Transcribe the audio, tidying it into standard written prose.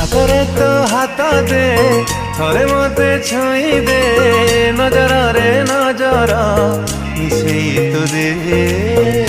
ହାତରେ ତୋ ହାତ ଦେ ଥରେ ମତେ ଛୁଇଁ ଦେ ନଜରରେ ନଜର ମିଶେଇ ତୁ ଦେ